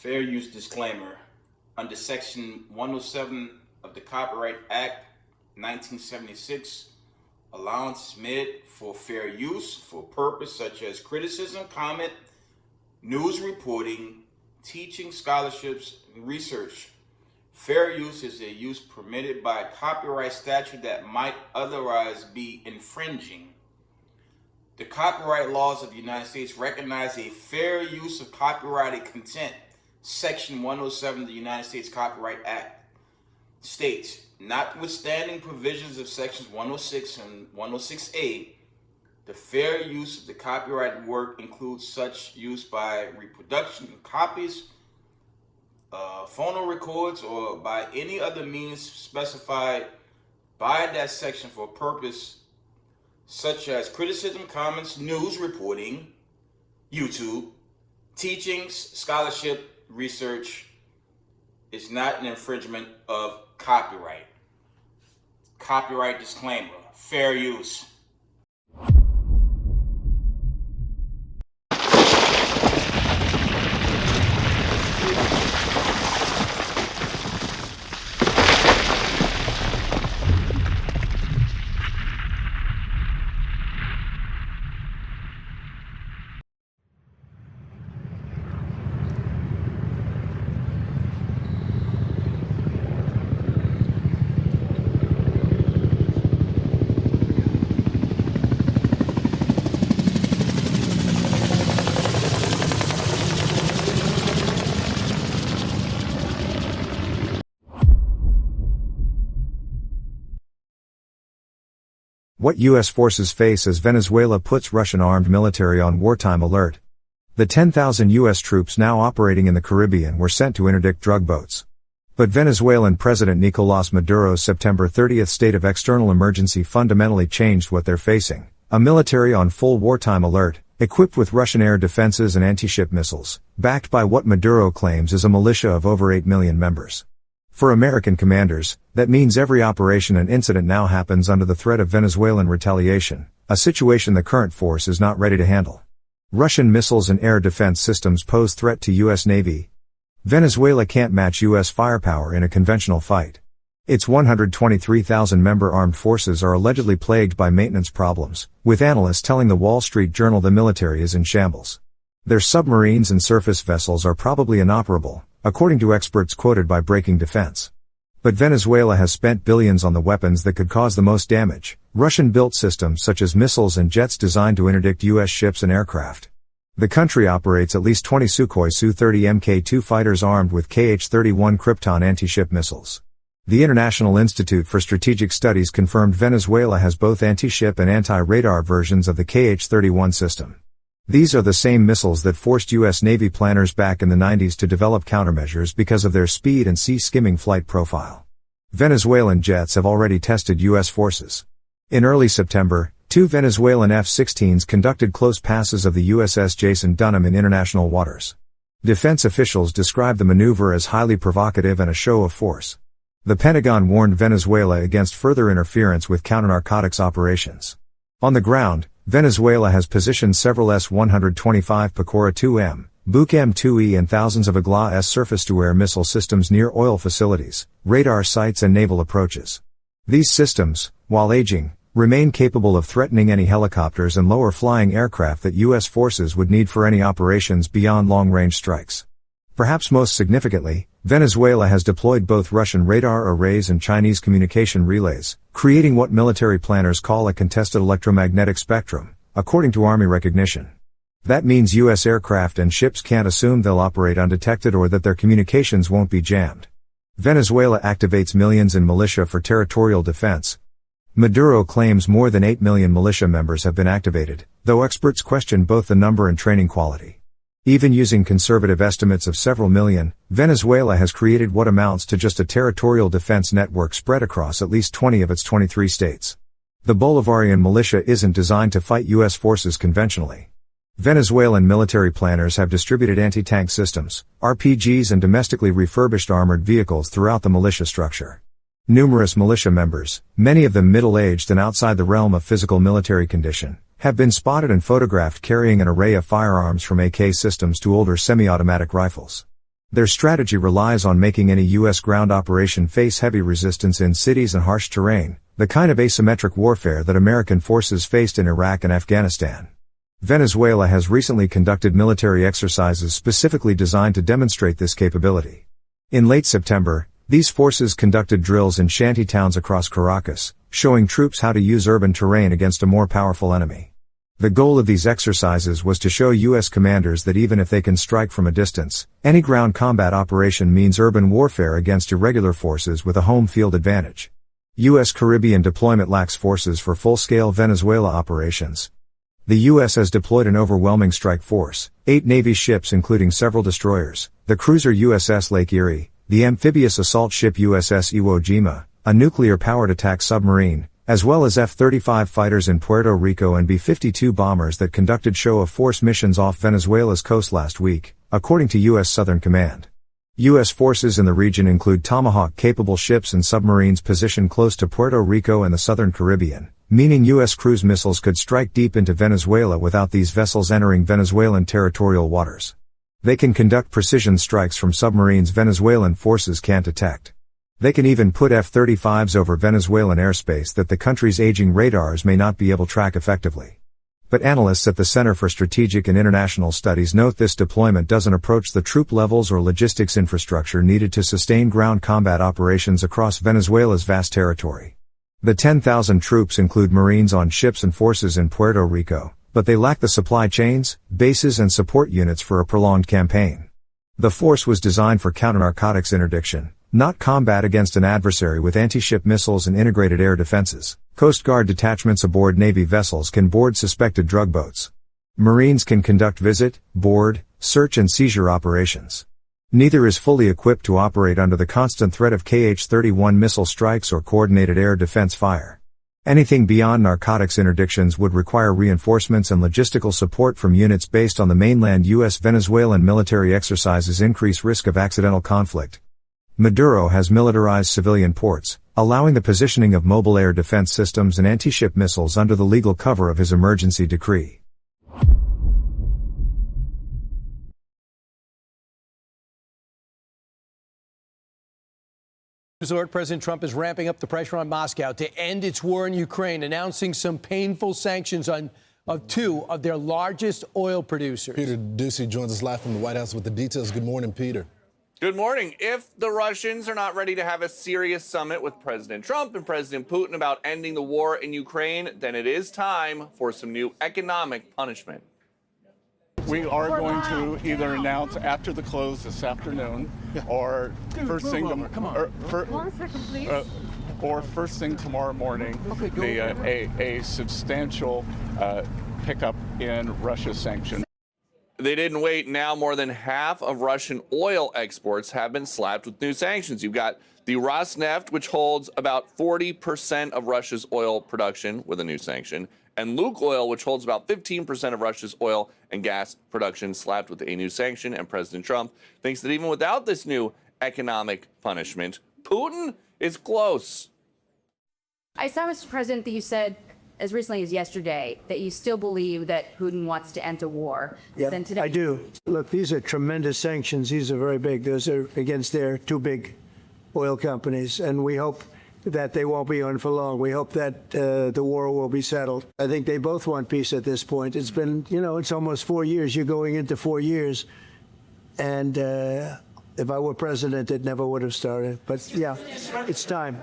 Fair use disclaimer. Under Section 107 of the Copyright Act 1976, allowance is made for fair use for purpose such as criticism, comment, news reporting, teaching, scholarships, and research. Fair use is a use permitted by a copyright statute that might otherwise be infringing. The copyright laws of the United States recognize a fair use of copyrighted content. Section 107 of the United States Copyright Act states, notwithstanding provisions of sections 106 and 106A, the fair use of the copyrighted work includes such use by reproduction of copies, phonorecords, or by any other means specified by that section for a purpose such as criticism, comments, news reporting, YouTube, teachings, scholarship, research. Is not an infringement of copyright. Copyright disclaimer. Fair use. What U.S. forces face as Venezuela puts Russian armed military on wartime alert. The 10,000 U.S. troops now operating in the Caribbean were sent to interdict drug boats. But Venezuelan President Nicolás Maduro's September 30th state of external emergency fundamentally changed what they're facing. A military on full wartime alert, equipped with Russian air defenses and anti-ship missiles, backed by what Maduro claims is a militia of over 8 million members. For American commanders, that means every operation and incident now happens under the threat of Venezuelan retaliation, a situation the current force is not ready to handle. Russian missiles and air defense systems pose threat to U.S. Navy. Venezuela can't match U.S. firepower in a conventional fight. Its 123,000-member armed forces are allegedly plagued by maintenance problems, with analysts telling the Wall Street Journal the military is in shambles. Their submarines and surface vessels are probably inoperable, according to experts quoted by Breaking Defense. But Venezuela has spent billions on the weapons that could cause the most damage, Russian-built systems such as missiles and jets designed to interdict U.S. ships and aircraft. The country operates at least 20 Sukhoi Su-30 Mk-2 fighters armed with Kh-31 Krypton anti-ship missiles. The International Institute for Strategic Studies confirmed Venezuela has both anti-ship and anti-radar versions of the Kh-31 system. These are the same missiles that forced U.S. Navy planners back in the 90s to develop countermeasures because of their speed and sea-skimming flight profile. Venezuelan jets have already tested U.S. forces. In early September, 2 Venezuelan F-16s conducted close passes of the USS Jason Dunham in international waters. Defense officials described the maneuver as highly provocative and a show of force. The Pentagon warned Venezuela against further interference with counter-narcotics operations. On the ground, Venezuela has positioned several S-125 Pecora 2M, Buk M2E and thousands of Agla-S surface-to-air missile systems near oil facilities, radar sites and naval approaches. These systems, while aging, remain capable of threatening any helicopters and lower-flying aircraft that U.S. forces would need for any operations beyond long-range strikes. Perhaps most significantly, Venezuela has deployed both Russian radar arrays and Chinese communication relays, creating what military planners call a contested electromagnetic spectrum, according to Army recognition. That means U.S. aircraft and ships can't assume they'll operate undetected or that their communications won't be jammed. Venezuela activates millions in militia for territorial defense. Maduro claims more than 8 million militia members have been activated, though experts question both the number and training quality. Even using conservative estimates of several million, Venezuela has created what amounts to just a territorial defense network spread across at least 20 of its 23 states. The Bolivarian militia isn't designed to fight U.S. forces conventionally. Venezuelan military planners have distributed anti-tank systems, RPGs and domestically refurbished armored vehicles throughout the militia structure. Numerous militia members, many of them middle-aged and outside the realm of physical military condition, have been spotted and photographed carrying an array of firearms from AK systems to older semi-automatic rifles. Their strategy relies on making any U.S. ground operation face heavy resistance in cities and harsh terrain, the kind of asymmetric warfare that American forces faced in Iraq and Afghanistan. Venezuela has recently conducted military exercises specifically designed to demonstrate this capability. In late September, these forces conducted drills in shanty towns across Caracas, showing troops how to use urban terrain against a more powerful enemy. The goal of these exercises was to show U.S. commanders that even if they can strike from a distance, any ground combat operation means urban warfare against irregular forces with a home field advantage. U.S. Caribbean deployment lacks forces for full-scale Venezuela operations. The U.S. has deployed an overwhelming strike force, 8 Navy ships including several destroyers, the cruiser USS Lake Erie, the amphibious assault ship USS Iwo Jima, a nuclear-powered attack submarine, as well as F-35 fighters in Puerto Rico and B-52 bombers that conducted show-of-force missions off Venezuela's coast last week, according to U.S. Southern Command. U.S. forces in the region include Tomahawk-capable ships and submarines positioned close to Puerto Rico and the Southern Caribbean, meaning U.S. cruise missiles could strike deep into Venezuela without these vessels entering Venezuelan territorial waters. They can conduct precision strikes from submarines Venezuelan forces can't detect. They can even put F-35s over Venezuelan airspace that the country's aging radars may not be able to track effectively. But analysts at the Center for Strategic and International Studies note this deployment doesn't approach the troop levels or logistics infrastructure needed to sustain ground combat operations across Venezuela's vast territory. The 10,000 troops include Marines on ships and forces in Puerto Rico, but they lack the supply chains, bases and support units for a prolonged campaign. The force was designed for counter-narcotics interdiction, not combat against an adversary with anti-ship missiles and integrated air defenses. Coast Guard detachments aboard Navy vessels can board suspected drug boats. Marines can conduct visit, board, search and seizure operations. Neither is fully equipped to operate under the constant threat of Kh-31 missile strikes or coordinated air defense fire. Anything beyond narcotics interdictions would require reinforcements and logistical support from units based on the mainland. U.S. Venezuelan military exercises increase risk of accidental conflict. Maduro has militarized civilian ports, allowing the positioning of mobile air defense systems and anti-ship missiles under the legal cover of his emergency decree. Resort, President Trump is ramping up the pressure on Moscow to end its war in Ukraine, announcing some painful sanctions on two of their largest oil producers. Peter Doocy joins us live from the White House with the details. Good morning, Peter. Good morning. If the Russians are not ready to have a serious summit with President Trump and President Putin about ending the war in Ukraine, then it is time for some new economic punishment. We are going to either announce after the close this afternoon or first thing tomorrow morning a substantial pickup in Russia's sanctions. They didn't wait. Now more than half of Russian oil exports have been slapped with new sanctions. You've got the Rosneft, which holds about 40% of Russia's oil production, with a new sanction, and Lukoil, which holds about 15% of Russia's oil and gas production, slapped with a new sanction. And President Trump thinks that even without this new economic punishment, Putin is close. I saw, Mr. President, that you said as recently as yesterday that you still believe that Putin wants to enter war. Yeah, I do. Look, these are tremendous sanctions. These are very big. Those are against their two big oil companies, and we hope that they won't be on for long. We hope that the war will be settled. I think they both want peace at this point. It's been, it's almost 4 years. You're going into 4 years, and if I were president, it never would have started. But yeah, it's time.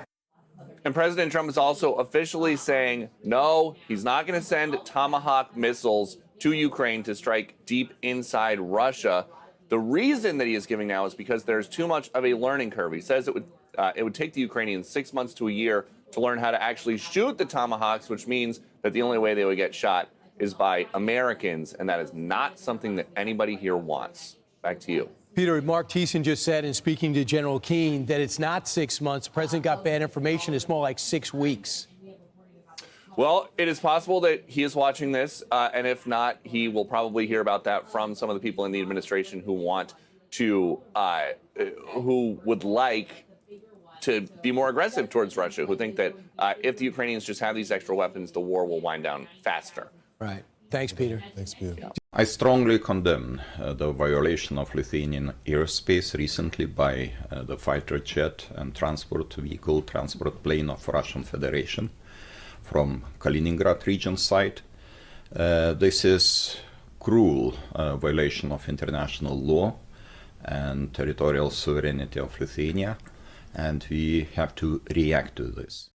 And President Trump is also officially saying, no, he's not going to send Tomahawk missiles to Ukraine to strike deep inside Russia. The reason that he is giving now is because there's too much of a learning curve. He says it would take the Ukrainians 6 months to a year to learn how to actually shoot the Tomahawks, which means that the only way they would get shot is by Americans, and that is not something that anybody here wants. Back to you. Peter, Mark Thiessen just said in speaking to General Keane that it's not 6 months. The president got bad information. It's more like 6 weeks. Well, it is possible that he is watching this, and if not, he will probably hear about that from some of the people in the administration who want to, who would like to be more aggressive towards Russia, who think that if the Ukrainians just have these extra weapons, the war will wind down faster. Right. Thanks, Peter. Thanks, Peter. Yeah. I strongly condemn the violation of Lithuanian airspace recently by the fighter jet and transport vehicle, transport plane of Russian Federation from Kaliningrad region side. This is cruel violation of international law and territorial sovereignty of Lithuania, and we have to react to this.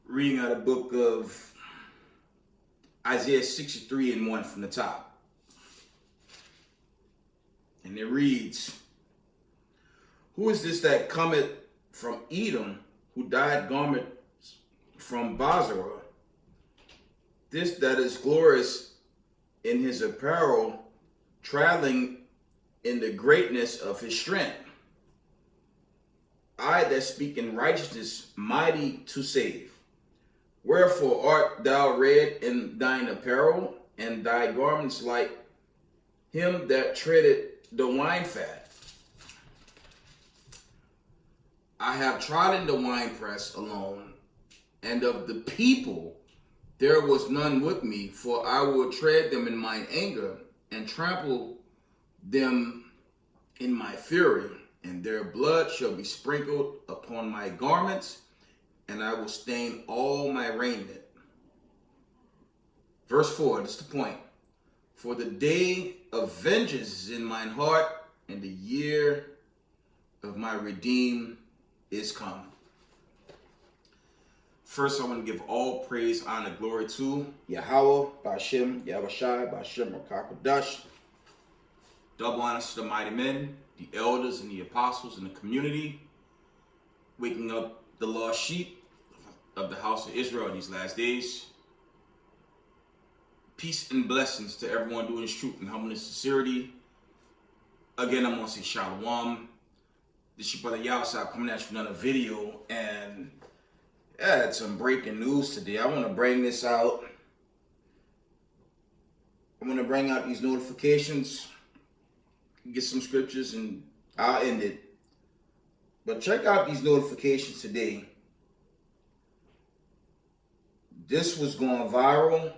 Reading out of the book of Isaiah 63 and 1 from the top. And it reads, "Who is this that cometh from Edom, who dyed garments from Basra? This that is glorious in his apparel, traveling in the greatness of his strength. I that speak in righteousness, mighty to save. Wherefore art thou red in thine apparel, and thy garments like him that treaded the wine fat? I have trodden the winepress alone, and of the people there was none with me, for I will tread them in mine anger, and trample them in my fury, and their blood shall be sprinkled upon my garments, and I will stain all my raiment." Verse 4, this is the point. "For the day of vengeance is in mine heart, and the year of my redeem is come." First, I want to give all praise, honor, glory to Yahweh, Ba'ashem, Yahushai, Ba'ashem, Rakakadash. Double honors to the mighty men, the elders and the apostles in the community, waking up the lost sheep of the house of Israel in these last days. Peace and blessings to everyone doing this truth and humbleness, sincerity. Again, I'm gonna say shalom. This your brother Yawsab coming at you with another video, and I had some breaking news today. I want to bring this out. I'm gonna bring out these notifications, get some scriptures, and I'll end it. But check out these notifications today. This was going viral.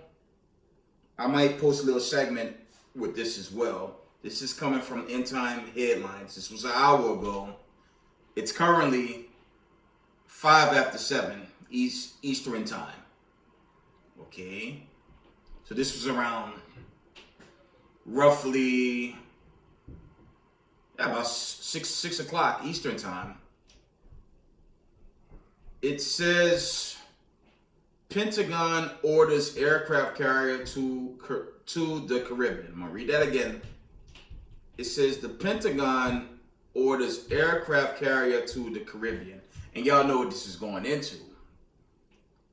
I might post a little segment with this as well. This is coming from End Time Headlines. This was an hour ago. It's currently 7:05 Eastern time. Okay. So this was around roughly about 6 o'clock Eastern time. It says Pentagon orders aircraft carrier to the Caribbean. I'm gonna read that again. It says the Pentagon orders aircraft carrier to the Caribbean. And y'all know what this is going into.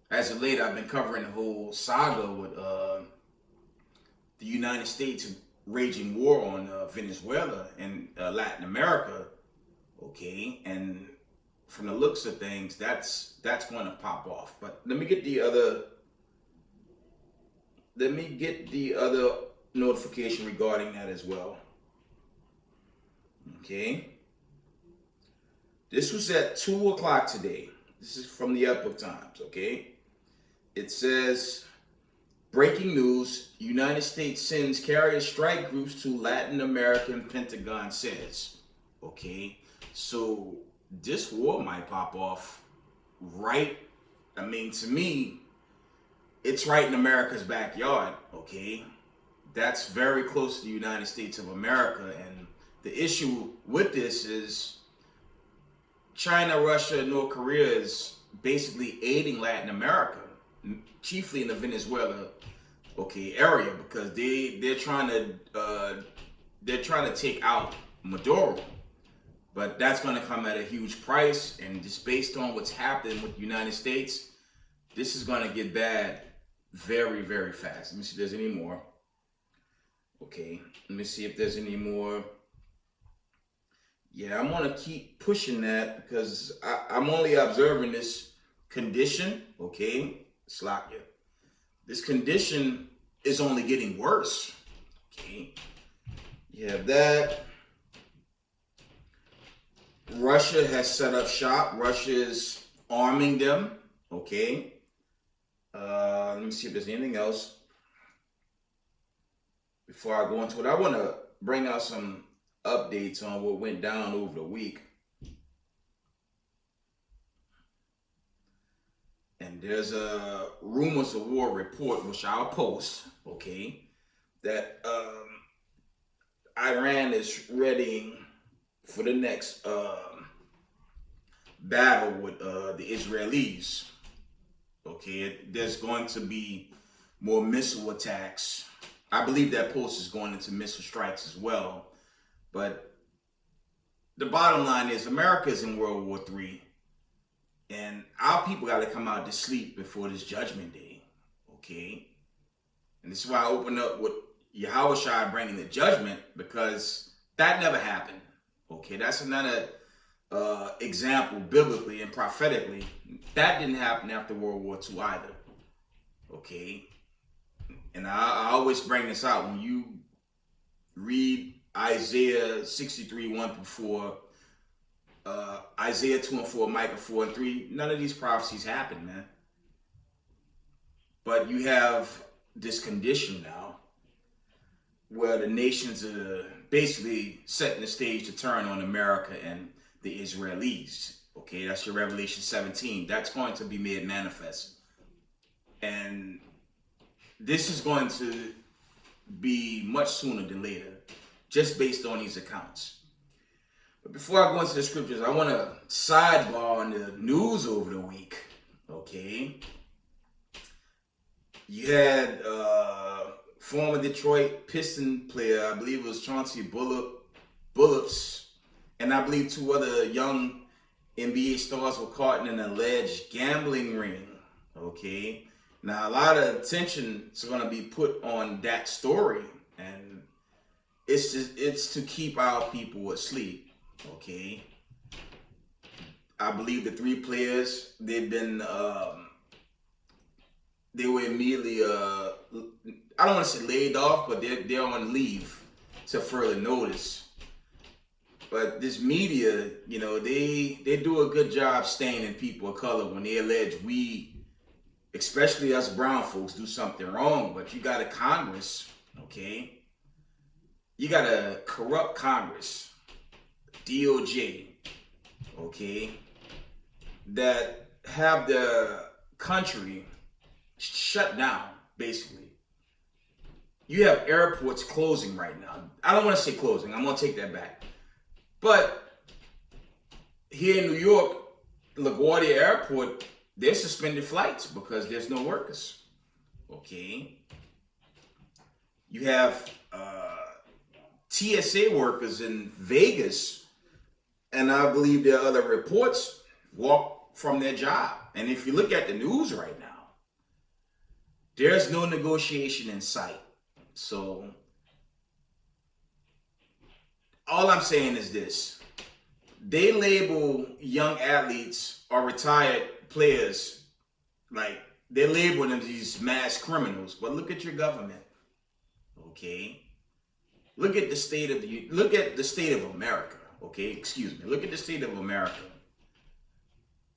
As of late, I've been covering the whole saga with the United States raging war on Venezuela and Latin America. Okay, and from the looks of things, that's going to pop off. But let me get the other notification regarding that as well. Okay. This was at 2 o'clock today. This is from the Epoch Times, okay? It says, breaking news, United States sends carrier strike groups to Latin American, Pentagon says. Okay, so this war might pop off right, I mean, to me, it's right in America's backyard, okay? That's very close to the United States of America, and the issue with this is China, Russia, and North Korea is basically aiding Latin America, chiefly in the Venezuela, area, because they're trying to take out Maduro, but that's going to come at a huge price. And just based on what's happening with the United States, this is going to get bad very, very fast. Let me see if there's any more. Okay, let me see if there's any more. Yeah, I'm going to keep pushing that because I'm only observing this condition, okay? Slack you. This condition is only getting worse, okay? You have that. Russia has set up shop. Russia is arming them, okay? Let me see if there's anything else. Before I go into it, I want to bring out some updates on what went down over the week. And there's a rumors of war report, which I'll post, okay, that Iran is readying for the next battle with the Israelis. Okay, there's going to be more missile attacks. I believe that post is going into missile strikes as well. But the bottom line is America is in World War III. And our people got to come out to sleep before this judgment day. Okay? And this is why I opened up with Yahushua bringing the judgment, because that never happened. Okay? That's another example biblically and prophetically. That didn't happen after World War II either. Okay? And I always bring this out when you read Isaiah 63, 1-4, Isaiah 2-4, Micah 4-3. None of these prophecies happened, man. But you have this condition now where the nations are basically setting the stage to turn on America and the Israelis. Okay, that's your Revelation 17. That's going to be made manifest. And this is going to be much sooner than later, just based on these accounts. But before I go into the scriptures, I want to sidebar on the news over the week. Okay. You had former Detroit Piston player, I believe it was Chauncey Billups, and I believe 2 other young NBA stars were caught in an alleged gambling ring. Okay. Now, a lot of attention is going to be put on that story, and it's to keep our people asleep. Okay, I believe the 3 players, they've been they were immediately I don't want to say laid off, but they're on leave to further notice. But this media, you know, they do a good job staining people of color when they allege we, especially us brown folks, do something wrong. But you got a Congress, okay? You got a corrupt Congress, DOJ, okay, that have the country shut down, basically. You have airports closing right now. I don't want to say closing. I'm going to take that back. But here in New York, LaGuardia Airport, they suspended flights because there's no workers. Okay. You have TSA workers in Vegas, and I believe there are other reports, walk from their job. And if you look at the news right now, there's no negotiation in sight. So all I'm saying is this. They label young athletes or retired players, like they label them these mass criminals. But look at your government. Okay? Look at the state of America. Okay? Excuse me. Look at the state of America.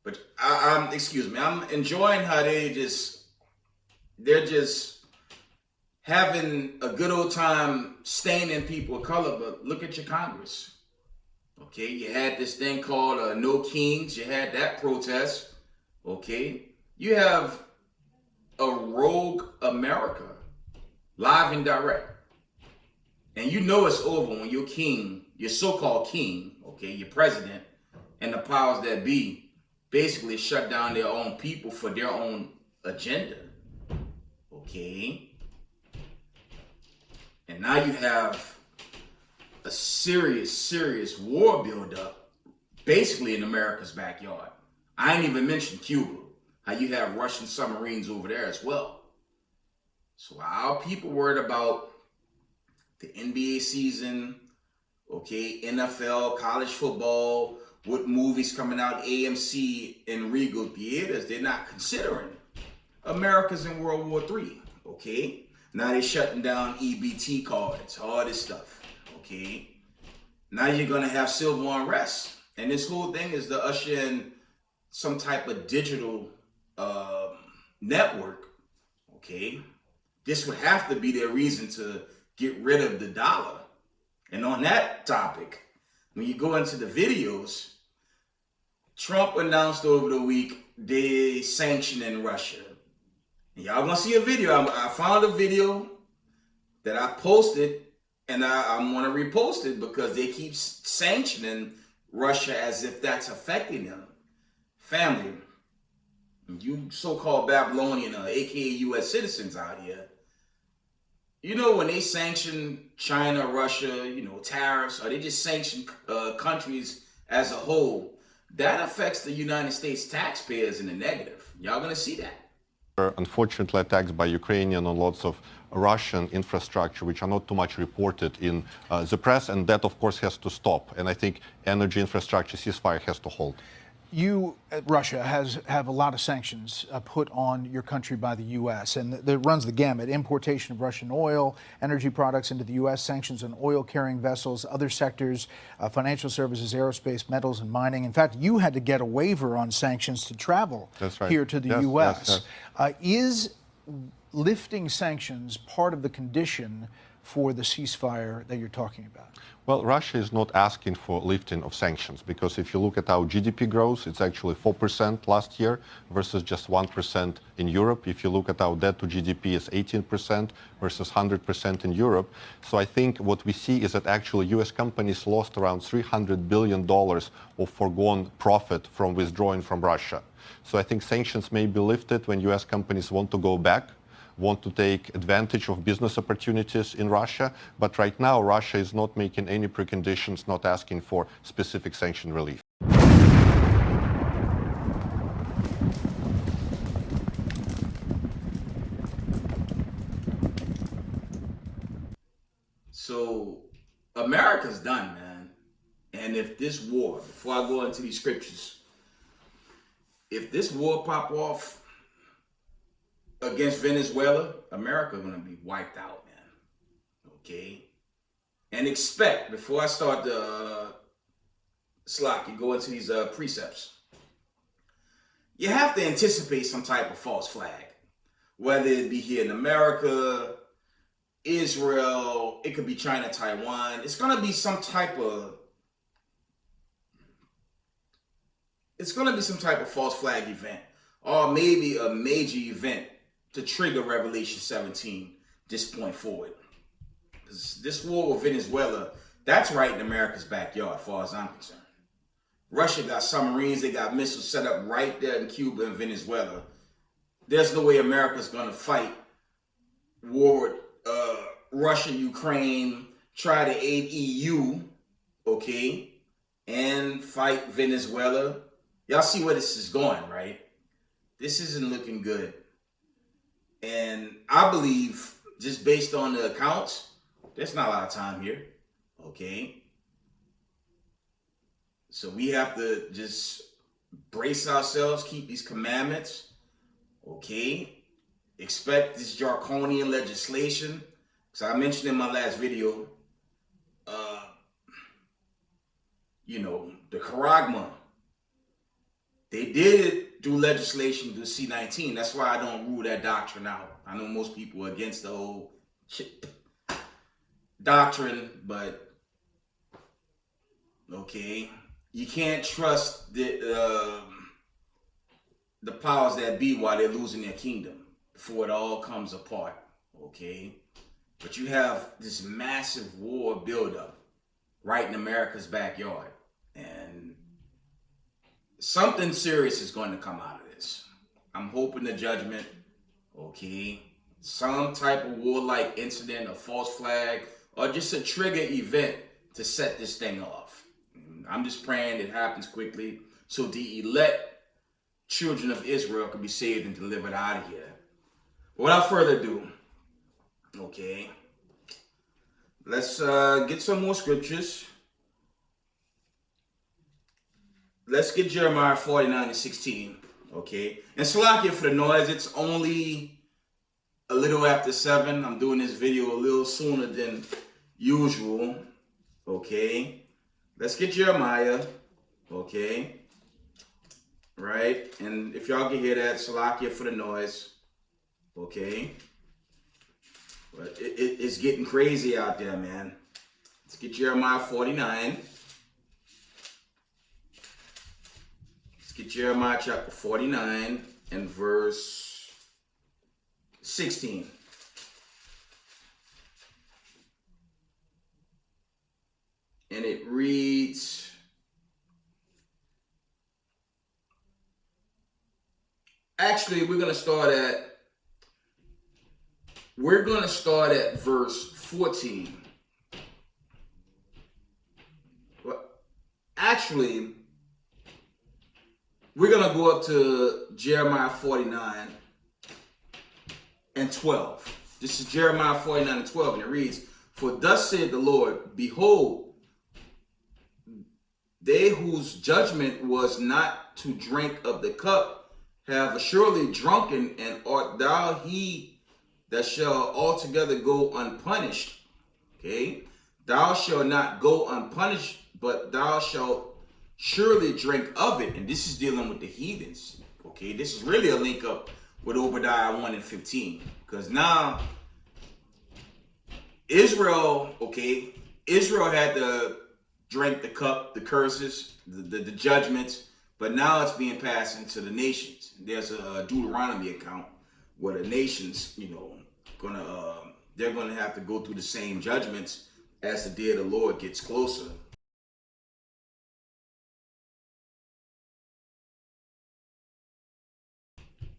But I'm enjoying how they're just having a good old time staining people of color, but look at your Congress. Okay, you had this thing called No Kings. You had that protest. Okay, you have a rogue America, live and direct. And you know it's over when your king, your so-called king, okay, your president, and the powers that be basically shut down their own people for their own agenda. Okay. And now you have a serious war buildup, basically in America's backyard. I ain't even mentioned Cuba, how you have Russian submarines over there as well. So our people worried about the NBA season, okay, NFL, college football, what movies coming out, AMC and Regal theaters, they're not considering America's in World War III, okay? Now they're shutting down EBT cards, all this stuff, okay? Now you're gonna have civil unrest. And this whole thing is to usher in some type of digital network, okay? This would have to be their reason to get rid of the dollar. And on that topic, when you go into the videos, Trump announced over the week they sanctioning Russia. And y'all gonna see a video. I found a video that I posted, and I'm gonna repost it because they keep sanctioning Russia as if that's affecting them. Family, you so-called Babylonian, aka U.S. citizens out here, you know when they sanction China, Russia, you know, tariffs, or they just sanction countries as a whole, that affects the United States taxpayers in the negative. Y'all gonna see that. Unfortunately, attacks by Ukrainian on lots of Russian infrastructure, which are not too much reported in the press, and that, of course, has to stop. And I think energy infrastructure ceasefire has to hold. You, Russia, have a lot of sanctions put on your country by the U.S., and that runs the gamut. Importation of Russian oil, energy products into the U.S., sanctions on oil-carrying vessels, other sectors, financial services, aerospace, metals, and mining. In fact, you had to get a waiver on sanctions to travel here to the U.S. Is lifting sanctions part of the condition for the ceasefire that you're talking about? Well, Russia is not asking for lifting of sanctions, because if you look at our GDP growth, it's actually 4% last year versus just 1% in Europe. If you look at our debt to GDP, it's 18% versus 100% in Europe. So I think what we see is that actually US companies lost around $300 billion of foregone profit from withdrawing from Russia. So I think sanctions may be lifted when US companies want to go back, want to take advantage of business opportunities in Russia. But right now, Russia is not making any preconditions, not asking for specific sanction relief. So America's done, man. And if this war, before I go into these scriptures, if this war pop off against Venezuela, America gonna be wiped out, man. Okay? And expect, before I start the slack and go into these precepts, you have to anticipate some type of false flag. Whether it be here in America, Israel, it could be China, Taiwan. It's gonna be some type of false flag event, or maybe a major event to trigger Revelation 17 this point forward. Because this war with Venezuela, that's right in America's backyard, as far as I'm concerned. Russia got submarines, they got missiles set up right there in Cuba and Venezuela. There's no way America's gonna fight war with Russia, Ukraine, try to aid EU, okay, and fight Venezuela. Y'all see where this is going, right? This isn't looking good. And I believe, just based on the accounts, there's not a lot of time here, okay? So we have to just brace ourselves, keep these commandments, okay? Expect this draconian legislation. Because I mentioned in my last video, the Charagma, they did do legislation to C-19. That's why I don't rule that doctrine out. I know most people are against the whole doctrine, but okay, you can't trust the powers that be while they're losing their kingdom before it all comes apart, okay? But you have this massive war buildup right in America's backyard. And something serious is going to come out of this. I'm hoping the judgment, okay? Some type of warlike incident, a false flag, or just a trigger event to set this thing off. I'm just praying it happens quickly so the elect children of Israel can be saved and delivered out of here. Without further ado, okay, let's get some more scriptures. Let's get Jeremiah 49:16, okay? And Salakia for the noise, it's only a little after 7. I'm doing this video a little sooner than usual, okay? Let's get Jeremiah, okay? Right? And if y'all can hear that, Salakia for the noise, okay? But it's getting crazy out there, man. Let's get Jeremiah 49. Let's get Jeremiah chapter 49 and verse 16. And it reads, actually, we're going to start at verse 14. Well, actually, we're going to go up to Jeremiah 49 and 12. This is Jeremiah 49 and 12, and it reads, "For thus said the Lord, behold, they whose judgment was not to drink of the cup have assuredly drunken, and art thou he that shall altogether go unpunished." Okay? "Thou shalt not go unpunished, but thou shalt surely drink of it." And this is dealing with the heathens. Okay? This is really a link up with Obadiah 1 and 15. Because now, Israel, okay, Israel had to drink the cup, the curses, the judgments, but now it's being passed into the nations. There's a Deuteronomy account where the nations, they're gonna have to go through the same judgments as the day of the Lord gets closer.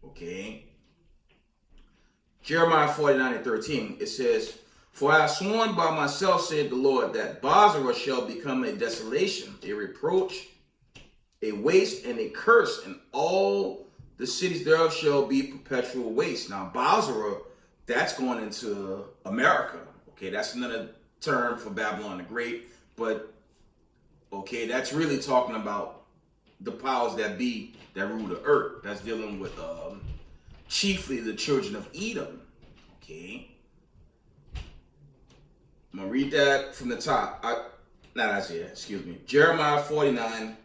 Okay. Jeremiah 49 and 13, it says, "For I have sworn by myself, said the Lord, that Bozrah shall become a desolation, a reproach, a waste, and a curse, and all the cities thereof shall be perpetual waste." Now, Bozrah, that's going into America. Okay, that's another term for Babylon the Great, but okay, that's really talking about the powers that be that rule the earth. That's dealing with chiefly the children of Edom. Okay, I'm gonna read that from the top. Jeremiah 49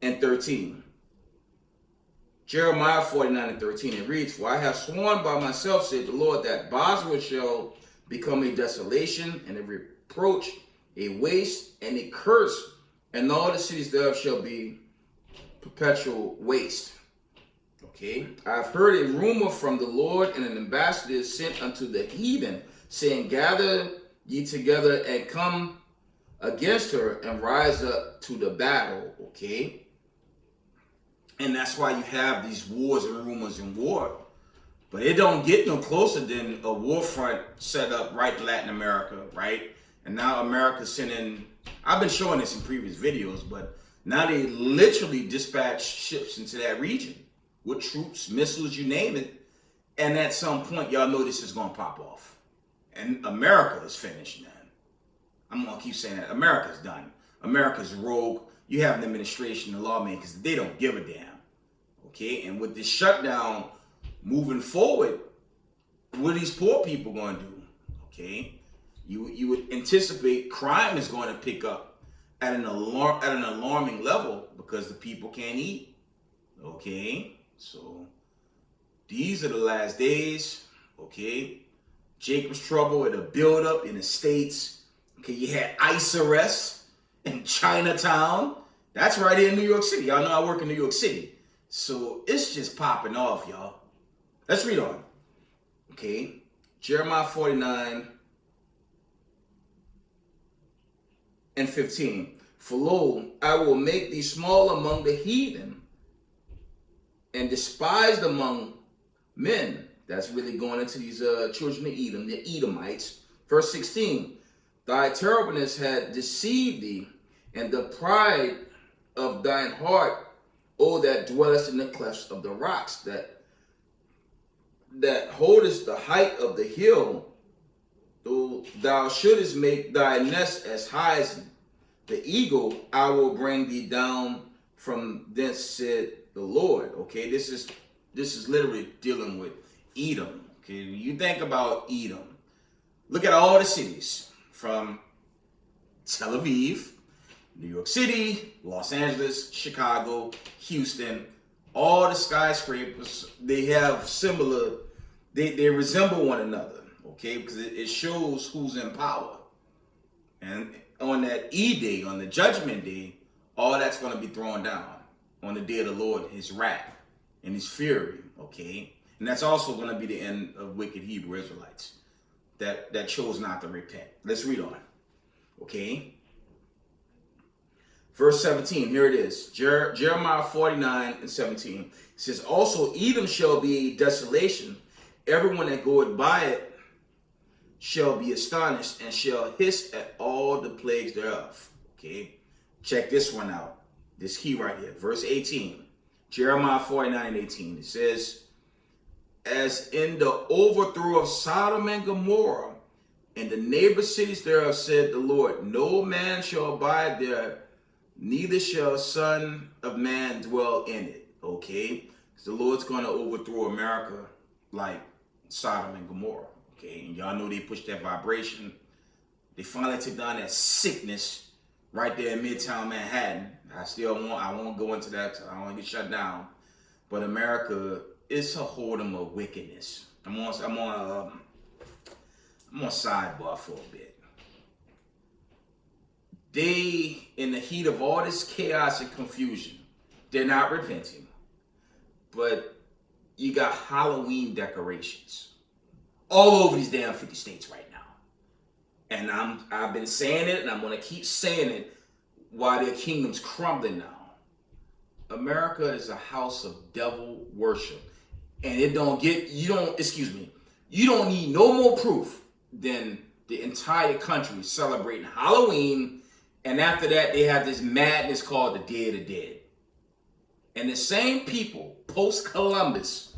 and 13. Jeremiah 49 and 13, it reads, "For I have sworn by myself, said the Lord, that Bosra shall become a desolation and a reproach, a waste and a curse, and all the cities thereof shall be perpetual waste." Okay, I've heard a rumor from the Lord, and an ambassador is sent unto the heathen, saying, "Gather ye together and come against her and rise up to the battle." Okay, and that's why you have these wars and rumors and war. But it don't get no closer than a war front set up right in Latin America, right? And now America's sending, I've been showing this in previous videos, but now they literally dispatch ships into that region with troops, missiles, you name it. And at some point, y'all know this is going to pop off. And America is finished, man. I'm going to keep saying that. America's done. America's rogue. You have an administration and lawmakers, they don't give a damn. Okay, and with this shutdown moving forward, what are these poor people going to do? Okay, you would anticipate crime is going to pick up at an alarming level because the people can't eat. Okay, so these are the last days. Okay, Jacob's trouble, it'll build up in the States. Okay, you had ICE arrests in Chinatown. That's right here in New York City. Y'all know I work in New York City. So it's just popping off, y'all. Let's read on. Okay. Jeremiah 49 and 15. "For lo, I will make thee small among the heathen and despised among men." That's really going into these children of Edom, the Edomites. Verse 16. "Thy terribleness had deceived thee, and the pride of thine heart, O that dwellest in the clefts of the rocks, that holdest the height of the hill, though thou shouldest make thy nest as high as the eagle, I will bring thee down from thence, said the Lord." Okay, this is literally dealing with Edom. Okay, when you think about Edom, look at all the cities from Tel Aviv, New York City, Los Angeles, Chicago, Houston, all the skyscrapers, they have similar, they resemble one another, okay? Because it shows who's in power. And on that E-Day, on the Judgment Day, all that's going to be thrown down on the day of the Lord, his wrath and his fury, okay? And that's also going to be the end of wicked Hebrew Israelites that chose not to repent. Let's read on, okay? Verse 17, here it is. Jeremiah 49 and 17. It says, "Also Edom shall be a desolation. Everyone that goeth by it shall be astonished and shall hiss at all the plagues thereof." Okay, check this one out. This key right here. Verse 18. Jeremiah 49 and 18. It says, "As in the overthrow of Sodom and Gomorrah, and the neighbor cities thereof, said the Lord, no man shall abide there, neither shall Son of Man dwell in it." Okay, so the Lord's going to overthrow America like Sodom and Gomorrah. Okay, and y'all know they pushed that vibration. They finally took down that sickness right there in Midtown Manhattan. I won't go into that. I don't want to get shut down. But America is a whoredom of wickedness. I'm on sidebar for a bit. They, in the heat of all this chaos and confusion, they're not repenting. But you got Halloween decorations all over these damn 50 states right now. And I've been saying it, and I'm going to keep saying it while their kingdom's crumbling now. America is a house of devil worship. And you don't need no more proof than the entire country celebrating Halloween. And after that, they have this madness called the Day of the Dead. And the same people, post-Columbus,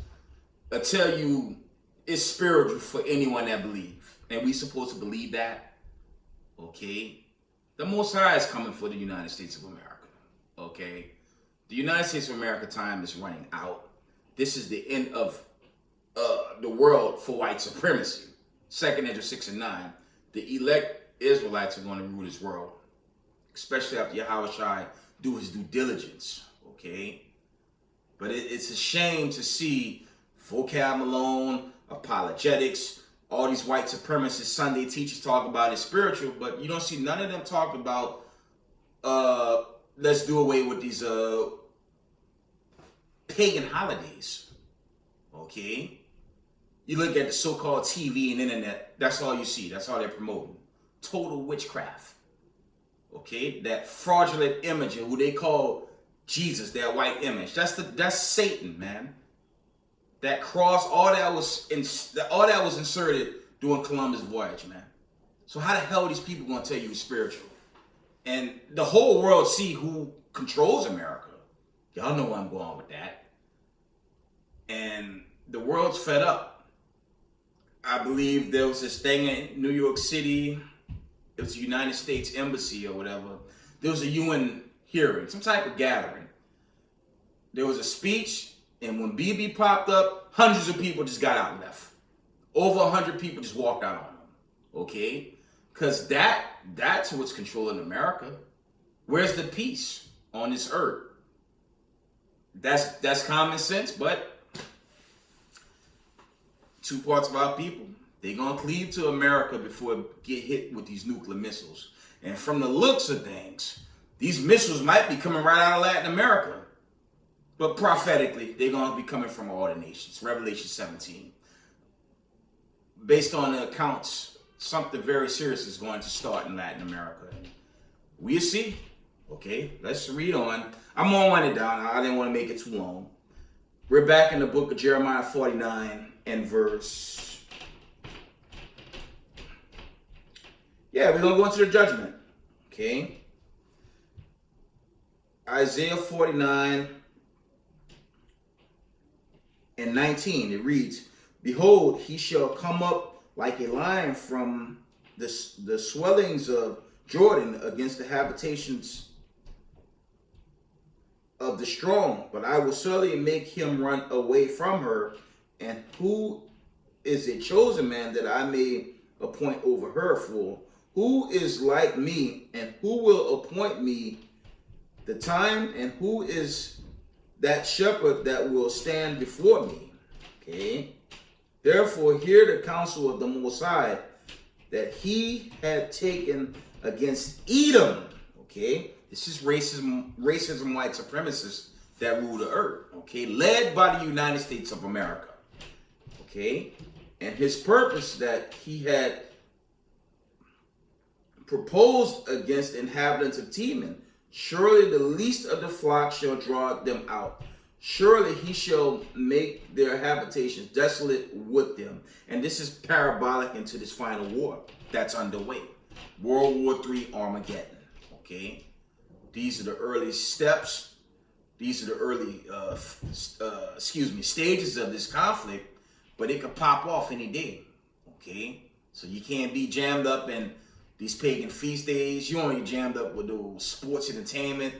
will tell you it's spiritual for anyone that believes. and we supposed to believe that, okay, the Most High is coming for the United States of America, okay? The United States of America time is running out. This is the end of the world for white supremacy. 2 Ezra 6 and 9. The elect Israelites are going to rule this world, especially after Yahushua do his due diligence, okay? But it's a shame to see vocab Malone, apologetics, all these white supremacist Sunday teachers talk about it spiritual, but you don't see none of them talk about let's do away with these pagan holidays, okay? You look at the so-called TV and internet, that's all you see. That's all they're promoting. Total witchcraft, okay? That fraudulent image of who they call Jesus, that white image. That's Satan, man. That cross, all that was inserted during Columbus' voyage, man. So how the hell are these people gonna tell you it's spiritual? And the whole world see who controls America. Y'all know where I'm going with that. And the world's fed up. I believe there was this thing in New York City. It was the United States Embassy or whatever. There was a UN hearing, some type of gathering. There was a speech, and when BB popped up, hundreds of people just got out and left. Over 100 people just walked out on him, okay? Because that's what's controlling America. Where's the peace on this earth? That's common sense, but two parts of our people, they're going to cleave to America before it get hit with these nuclear missiles. And from the looks of things, these missiles might be coming right out of Latin America. But prophetically, they're going to be coming from all the nations. Revelation 17. Based on the accounts, something very serious is going to start in Latin America. We'll see. Okay, let's read on. I'm going to wind it down. I didn't want to make it too long. We're back in the book of Jeremiah 49 and verse... Yeah, we're going to go into the judgment. Okay. Isaiah 49 and 19, it reads, "Behold, he shall come up like a lion from the swellings of Jordan against the habitations of the strong, but I will certainly make him run away from her. And who is a chosen man that I may appoint over her? For who is like me, and who will appoint me the time, and who is that shepherd that will stand before me?" Okay. "Therefore hear the counsel of the Most High that he had taken against Edom." Okay. This is racism, white supremacists that rule the earth. Okay. Led by the United States of America. Okay. And his purpose that he had proposed against the inhabitants of Teman. "Surely the least of the flock shall draw them out. Surely he shall make their habitations desolate with them." And this is parabolic into this final war that's underway. World War III Armageddon. Okay. These are the early steps. These are the early, stages of this conflict, but it could pop off any day. Okay. So you can't be jammed up in these pagan feast days. You only jammed up with those sports entertainment.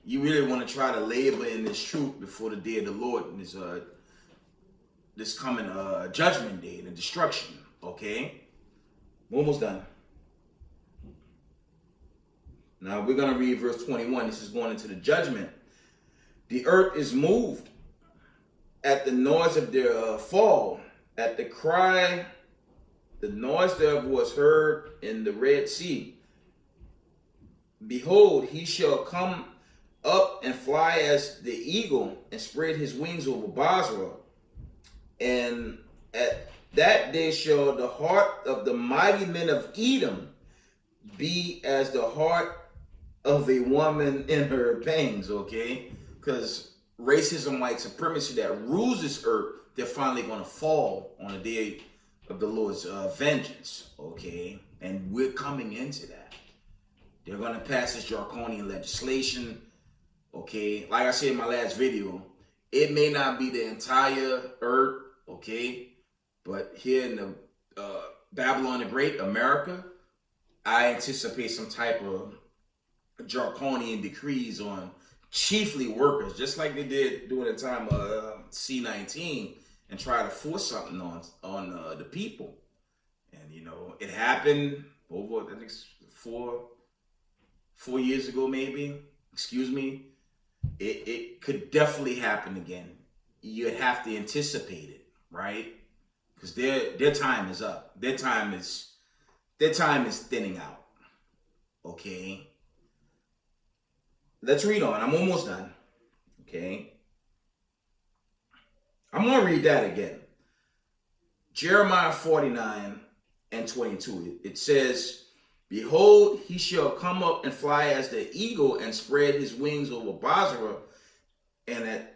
You really want to try to labor in this truth before the day of the Lord and this coming judgment day and the destruction. Okay, we're almost done. Now we're gonna read verse 21. This is going into the judgment. "The earth is moved at the noise of their fall, at the cry. The noise thereof was heard in the Red Sea. Behold, he shall come up and fly as the eagle, and spread his wings over Basra. And at that day shall the heart of the mighty men of Edom be as the heart of a woman in her pangs." Okay, because racism, white supremacy that rules this earth, they're finally going to fall on the day of the Lord's vengeance. Okay, and we're coming into that. They're going to pass this draconian legislation. Okay, like I said in my last video, it may not be the entire earth, okay, but here in the Babylon the Great, America, I anticipate some type of draconian decrees on chiefly workers, just like they did during the time of C-19, and try to force something on the people. And you know, it happened over, I think, 4 years ago, maybe. Excuse me. It could definitely happen again. You'd have to anticipate it, right? Because their time is up. Their time is thinning out. Okay. Let's read on. I'm almost done. Okay. I'm gonna read that again. Jeremiah 49:22. It says, "Behold, he shall come up and fly as the eagle and spread his wings over Basra, and at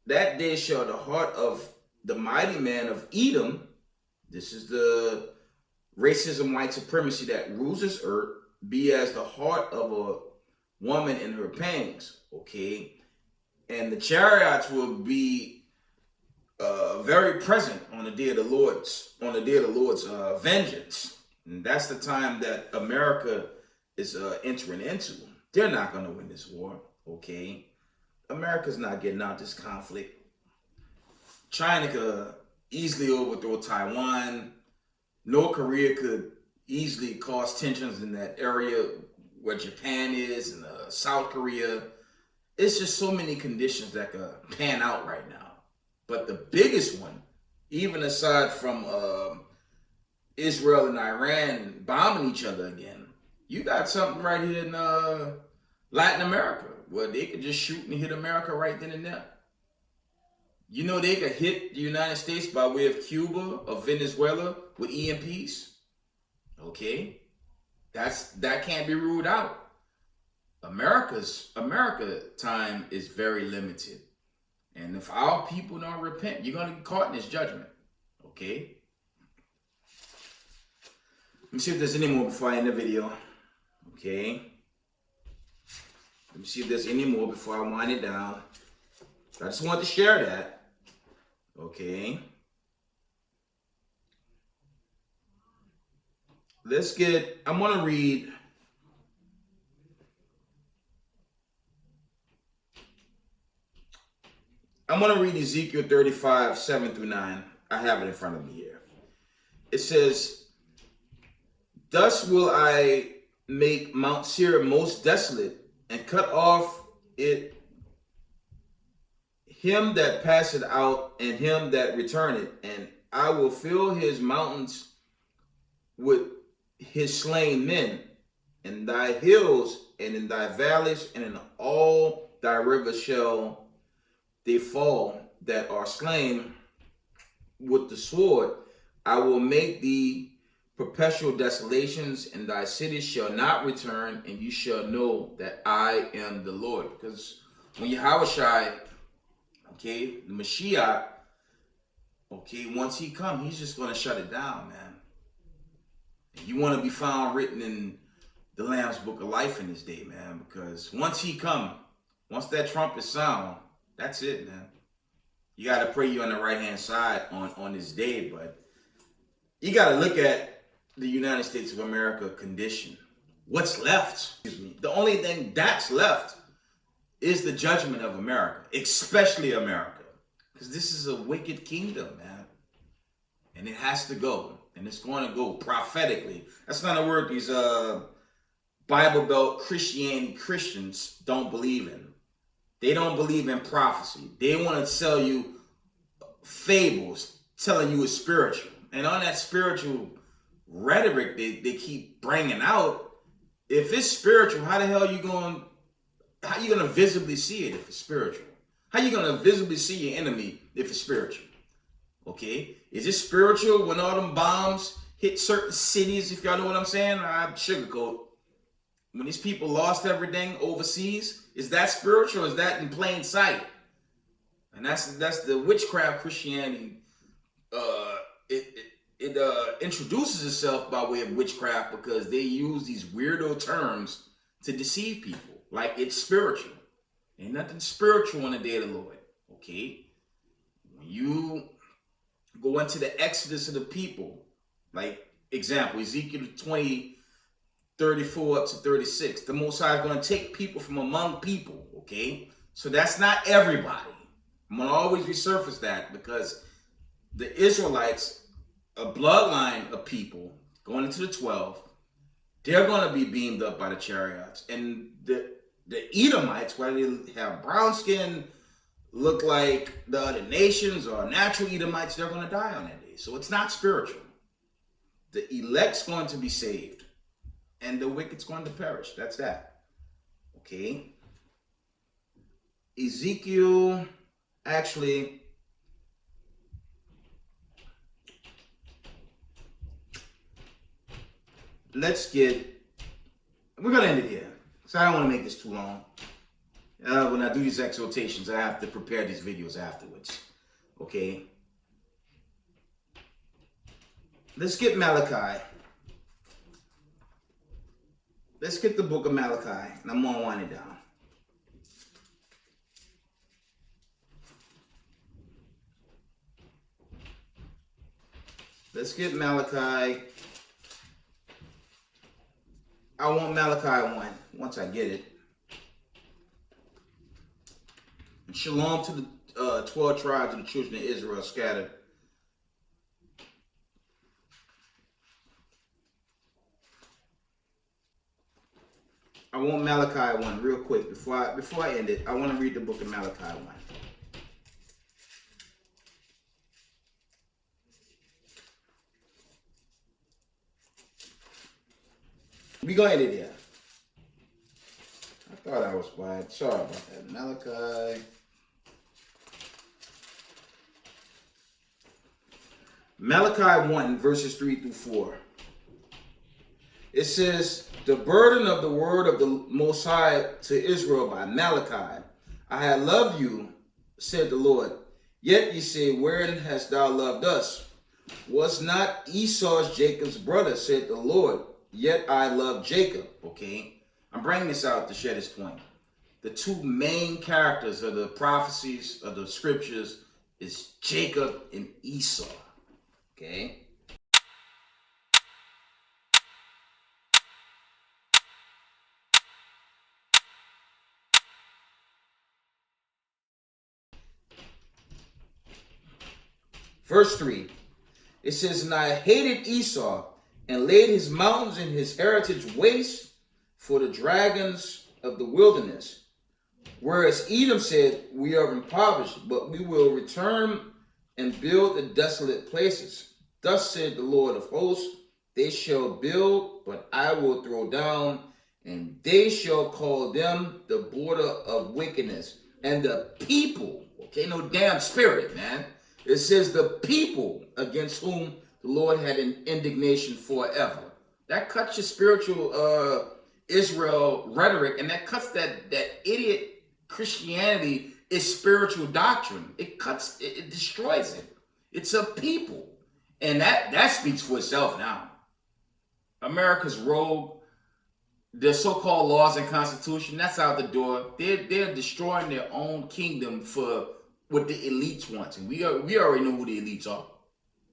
that day shall the heart of the mighty man of Edom," this is the racism, white supremacy that rules this earth, "be as the heart of a woman in her pangs." Okay. And the chariots will be very present on the day of the Lord's vengeance. And that's the time that America is entering into. They're not going to win this war. Okay. America's not getting out this conflict. China could easily overthrow Taiwan. North Korea could easily cause tensions in that area where Japan is, and South Korea. It's just so many conditions that could pan out right now. But the biggest one, even aside from Israel and Iran bombing each other again, you got something right here in Latin America where they could just shoot and hit America right then and there. You know, they could hit the United States by way of Cuba or Venezuela with EMPs. Okay, that can't be ruled out. America time is very limited, and if our people don't repent, you're gonna get caught in this judgment. Okay. Let me see if there's any more before I end the video. Okay. Let me see if there's any more before I wind it down. I just wanted to share that. Okay. I'm going to read. I'm going to read Ezekiel 35:7-9. I have it in front of me here. It says, "Thus will I make Mount Seir most desolate, and cut off it him that passeth out, and him that returneth, and I will fill his mountains with his slain men, in thy hills and in thy valleys and in all thy rivers shall they fall that are slain with the sword. I will make thee perpetual desolations, and thy cities shall not return, and you shall know that I am the Lord." Because when Yahushua, okay, the Mashiach, okay, once he comes, he's just going to shut it down, man. And you want to be found written in the Lamb's Book of Life in this day, man, because once that trumpet sound, that's it, man. You got to pray you on the right-hand side on this day, but you got to look at the United States of America condition. What's left? Excuse me. The only thing that's left is the judgment of America, especially America, because this is a wicked kingdom, man, and it has to go, and it's going to go prophetically. That's not a word these Bible Belt Christians don't believe in. They don't believe in prophecy. They want to sell you fables, telling you it's spiritual, and on that spiritual rhetoric they keep bringing out, if it's spiritual, how the hell are you going? How you gonna visibly see it if it's spiritual? How you gonna visibly see your enemy if it's spiritual? Okay, is it spiritual when all them bombs hit certain cities? If y'all know what I'm saying, I sugarcoat. When these people lost everything overseas, is that spiritual? Or is that in plain sight? And that's the witchcraft Christianity. It introduces itself by way of witchcraft because they use these weirdo terms to deceive people. Like it's spiritual. Ain't nothing spiritual on the day of the Lord. Okay? When you go into the exodus of the people, like example, Ezekiel 20, 34 up to 36. The Most High is going to take people from among people, okay? So that's not everybody. I'm going to always resurface that because the Israelites, a bloodline of people going into the 12, they're going to be beamed up by the chariots. And the Edomites, whether they have brown skin, look like the other nations or natural Edomites, they're going to die on that day. So it's not spiritual. The elect's going to be saved and the wicked's going to perish. That's that. Okay. Ezekiel, actually, we're going to end it here. So I don't want to make this too long. When I do these exhortations, I have to prepare these videos afterwards. Okay. Let's get Malachi. Let's get the book of Malachi. And I'm going to wind it down. Let's get Malachi. I want Malachi 1 once I get it. And shalom to the 12 tribes of the children of Israel scattered. I want Malachi 1 real quick before I end it. I want to read the book of Malachi 1. We go ahead here. I thought I was quiet. Sorry about that. Malachi. Malachi 1, verses 3 through 4. It says, the burden of the word of the Most High to Israel by Malachi. I have loved you, said the Lord. Yet ye say, wherein hast thou loved us? Was not Esau's Jacob's brother, said the Lord. Yet I love Jacob. Okay, I'm bringing this out to share this point. The two main characters of the prophecies of the scriptures is Jacob and Esau. Okay. Verse 3. It says, and I hated Esau and laid his mountains and his heritage waste for the dragons of the wilderness. Whereas Edom said, we are impoverished, but we will return and build the desolate places. Thus said the Lord of hosts, they shall build, but I will throw down, and they shall call them the border of wickedness. And the people, okay, no damn spirit, man. It says the people against whom the Lord had an indignation forever. That cuts your spiritual Israel rhetoric, and that cuts that idiot Christianity is spiritual doctrine. It destroys it. It's a people. And that speaks for itself now. America's rogue, their so-called laws and constitution, that's out the door. They're destroying their own kingdom for what the elites want. And we already know who the elites are.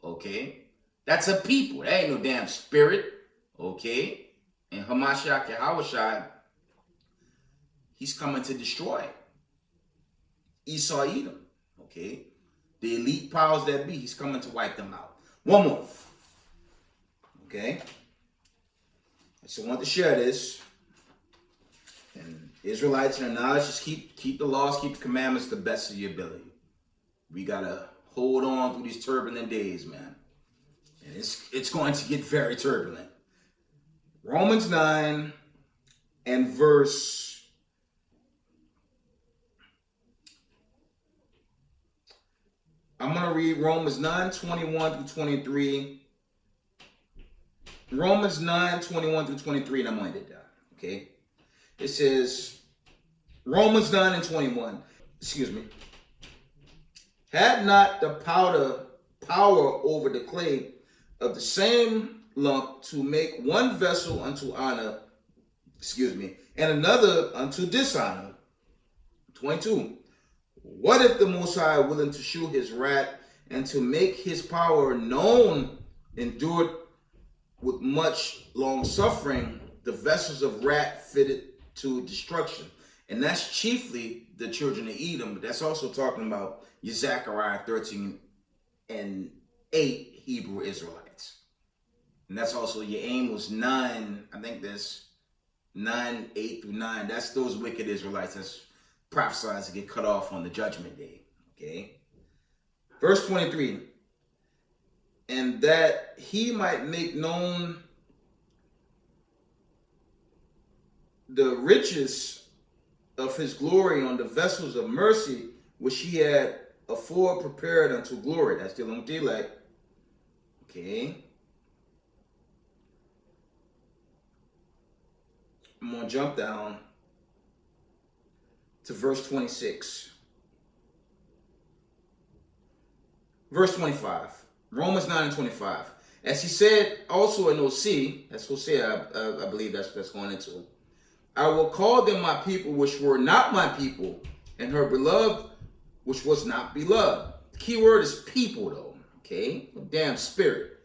Okay? That's a people. That ain't no damn spirit. Okay? And Hamashiach Yahawashai, he's coming to destroy Esau Edom. Okay? The elite powers that be, he's coming to wipe them out. One more. Okay? So I want to share this. And Israelites and their knowledge, just keep the laws, keep the commandments to the best of your ability. We gotta hold on through these turbulent days, man. And it's going to get very turbulent. Romans 9 and verse 21 through 23. Romans 9, 21 through 23, and I'm going to get down. Okay? It says, Romans 9 and 21, had not the power over the clay of the same lump to make one vessel unto honor, and another unto dishonor. 22. What if the Most High, willing to shew his wrath and to make his power known, endured with much long suffering, the vessels of wrath fitted to destruction. And that's chiefly the children of Edom, but that's also talking about your Zechariah 13 and 8 Hebrew Israelites. And that's also your Amos 9, I think that's 9, 8 through 9. That's those wicked Israelites that's prophesied to get cut off on the judgment day. Okay. Verse 23. And that he might make known the riches of his glory on the vessels of mercy, which he had afore prepared unto glory. That's dealing with the elect. Okay. I'm going to jump down to verse 26. Verse 25. Romans 9 and 25. As he said also in Hosea, that's Hosea, I believe that's going into it. I will call them my people, which were not my people, and her beloved, which was not beloved. The key word is people, though. Okay? A damn spirit.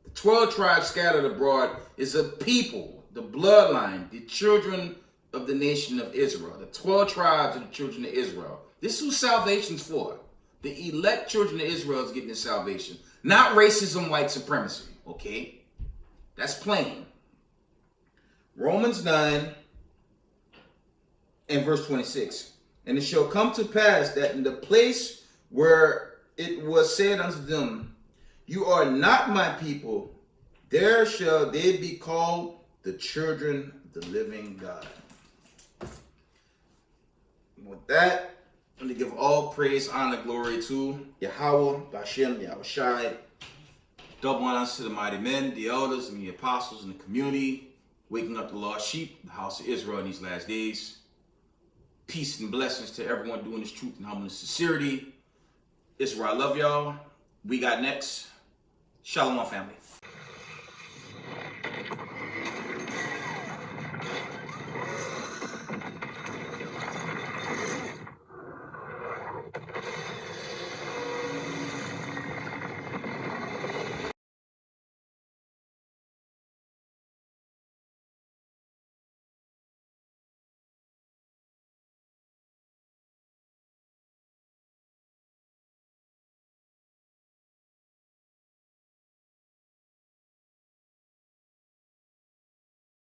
The 12 tribes scattered abroad is a people, the bloodline, the children of the nation of Israel. The 12 tribes of the children of Israel. This is who salvation's for. The elect children of Israel is getting this salvation. Not racism, white supremacy. Okay? That's plain. Romans 9 and verse 26. And it shall come to pass that in the place where it was said unto them, you are not my people, there shall they be called the children of the living God. And with that, I'm going to give all praise, honor, glory to Yahweh, Bashem, Yahushai. Double honors to the mighty men, the elders, and the apostles in the community, waking up the lost sheep, the house of Israel in these last days. Peace and blessings to everyone doing this truth and humbleness, sincerity. Israel, I love y'all. We got next. Shalom, family.